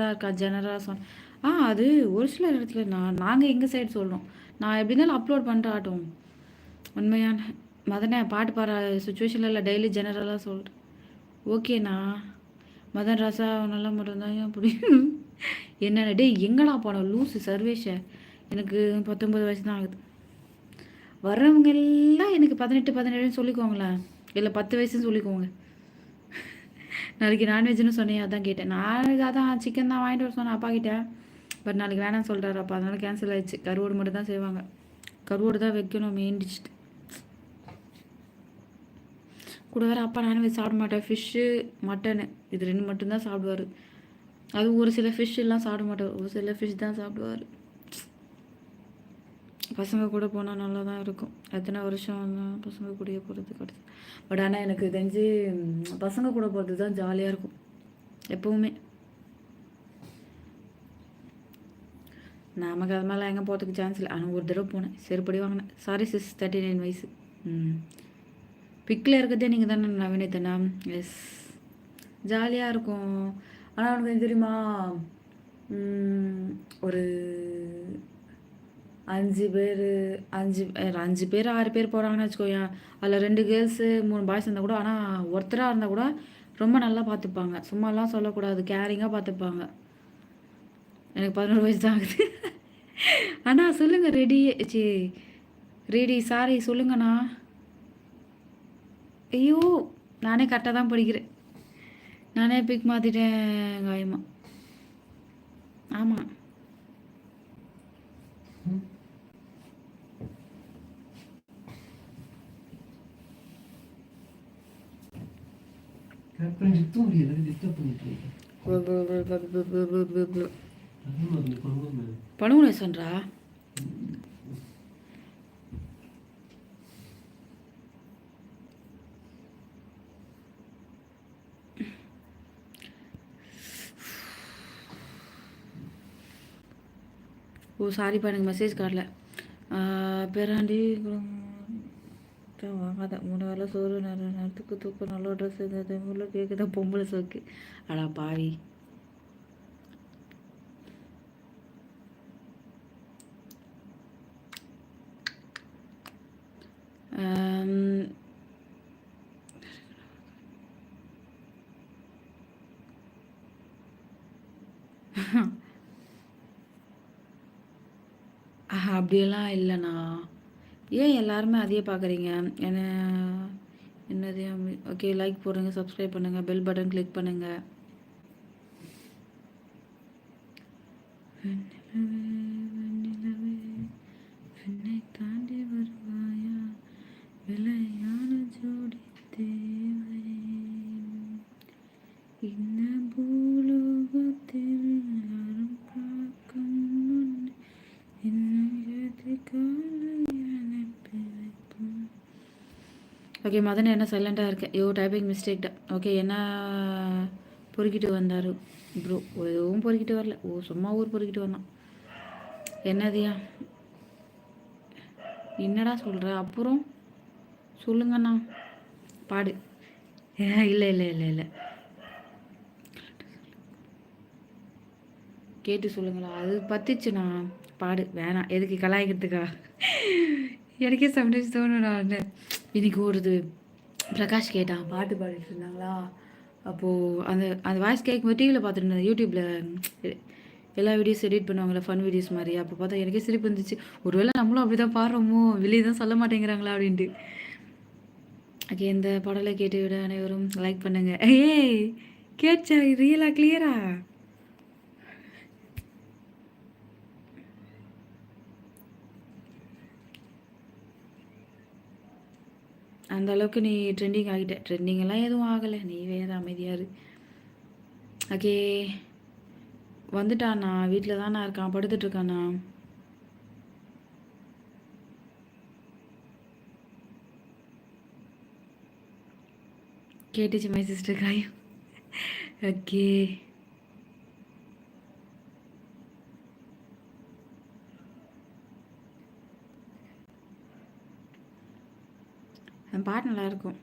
தான் இருக்கா ஜெனரலாக அது ஒரு சில இடத்துல நாங்கள் எங்கள் சைடு சொல்கிறோம். நான் எப்படி இருந்தாலும் அப்லோட் பண்ணிட்டு ஆட்டும். உண்மையான மதனே பாட்டு பாடுற சுச்சுவேஷனில் இல்லை, டெய்லி ஜெனரலாக சொல்கிறேன். ஓகேண்ணா மதன் ராசா நல்லா மட்டும்தான் அப்படி என்னென்ன டே எங்கடா போனோம் லூஸு சர்வேஷை. எனக்கு 19 வயசு தான் ஆகுது. வர்றவங்க எல்லாம் எனக்கு 18 17ன்னு சொல்லிக்கோங்களேன், இல்லை 10 வயசுன்னு சொல்லிக்கோங்க. நாளைக்கு நான்வெஜ்னு சொன்னேன், அதான் கேட்டேன். நாளைக்கு அதான் சிக்கன் தான் வாங்கிட்டு வர சொன்னேன் அப்பா கிட்ட. பட் நாளைக்கு வேணாம்னு சொல்கிறாரு அப்பா, அதனால கேன்சல் ஆயிடுச்சு. கருவோடு மட்டும் தான் செய்வாங்க, கருவோடு தான் வைக்கணும் மெயின் டிஷ். கூட வேறு அப்பா நான்வெஜ் சாப்பிட மாட்டேன், ஃபிஷ்ஷு மட்டனு இது 2 மட்டும்தான் சாப்பிடுவார். அது ஒரு சில ஃபிஷ் எல்லாம் சாப்பிட மாட்டார், ஒரு சில ஃபிஷ் தான் சாப்பிடுவார். பசங்க கூட போனால் நல்லா தான் இருக்கும். எத்தனை வருஷம் பசங்க கூடயே போகிறது கிடையாது. பட் ஆனால் எனக்கு தெரிஞ்சு பசங்க கூட போகிறது தான் ஜாலியாக இருக்கும் எப்போவுமே. நமக்கு அது மாதிரிலாம் எங்கே போகிறதுக்கு சான்ஸ் இல்லை. ஆனால் ஒரு தடவை போனேன், செருப்படி வாங்கினேன். சாரி சிஸ், 39 வயசு. பிக்கில் இருக்கிறதே நீங்கள் தானே நவீனத்தனா? எஸ், ஜாலியாக இருக்கும். ஆனால் உனக்கு தெரியுமா, ஒரு 5 பேர் 6 பேர் போகிறாங்கன்னு வச்சுக்கோயேன். அதில் 2 கேர்ள்ஸு 3 பாய்ஸ் இருந்தால் கூட, ஆனால் ஒருத்தராக இருந்தால் கூட ரொம்ப நல்லா பார்த்துப்பாங்க. சும்மாலாம் சொல்லக்கூடாது, கேரிங்காக பார்த்துப்பாங்க. எனக்கு 11 வயசு தான் ஆகுது. அண்ணா சொல்லுங்கள், ரெடி சாரி சொல்லுங்கண்ணா. ஐயோ நானே கரெக்டாக தான் படிக்கிறேன், நானே பிக் மாற்றிட்டேன் காயமா. ஆமாம் பண்ணுங்க சன்றா. ஓ சாரிப்பா, எனக்கு மெசேஜ் காட்டல. பேராண்டி வாங்காத 3 வேளை சோறு, நேரத்துக்கு தூக்கம், நல்ல ட்ரெஸ், இந்த ஊரில் கேட்குதா பொம்பளை சோக்கு. அடா பாவி. அப்படியெல்லாம் இல்லைண்ணா. ஏன் எல்லாருமே அதையே பார்க்குறீங்க? என்ன என்னது? ஓகே, லைக் போடுங்க, சப்ஸ்கிரைப் பண்ணுங்கள், பெல் பட்டன் கிளிக் பண்ணுங்கள். தாண்டி வருவாயா விளையான ஜோடி தேவை இந்த பூலோகத்தில் யாரும் பார்க்கும் முன்னே ஓகே மதன் என்ன சைலண்டாக இருக்கேன்? யோ டைப்பிங் மிஸ்டேக் தான். ஓகே, என்ன பொறுக்கிட்டு வந்தார் ப்ரோ? எதுவும் பொறுக்கிட்டு வரல. சும்மா ஊர் பொறுக்கிட்டு வந்தான். என்னதியா என்னடா சொல்கிற? அப்புறம் சொல்லுங்கண்ணா, பாடு. இல்லை இல்லை இல்லை இல்லை, கேட்டு சொல்லுங்களா? அது பத்துச்சுண்ணா, பாடு. வேணாம், எதுக்கு கலாய்க்கிறதுக்கா? எனக்கே சம்டைம்ஸ் தோணும். நான் இன்னைக்கு ஒரு பிரகாஷ் கேட்டான், பாட்டு பாடிட்டு இருந்தாங்களா, அப்போது அந்த வாய்ஸ் கேட்கும்போது டிவியில் பார்த்துட்டு இருந்தேன். யூடியூப்பில் எல்லா வீடியோஸ் எடிட் பண்ணுவாங்களே, ஃபன் வீடியோஸ் மாதிரி. அப்போ பார்த்தா எனக்கே சிரிப்பு இருந்துச்சு. ஒருவேளை நம்மளும் அப்படி தான் பாடுறோமோ, வெளியே தான் சொல்ல மாட்டேங்கிறாங்களா அப்படின்ட்டு. ஓகே, இந்த பாடலை கேட்டு விட அனைவரும் லைக் பண்ணுங்க. ஏய் கேட்சா ரியலா கிளியரா? அந்த அளவுக்கு நீ ட்ரெண்டிங் ஆகிட்ட. ட்ரெண்டிங்கெல்லாம் எதுவும் ஆகலை, நீ வேறு அமைதியாரு. ஓகே, வந்துட்டாண்ணா, வீட்டில் தானே இருக்கான், படுத்துட்ருக்காண்ணா. கேட்டுச்சு மை சிஸ்டர் காயும். ஓகே, பாட்டு நல்லாயிருக்கும்.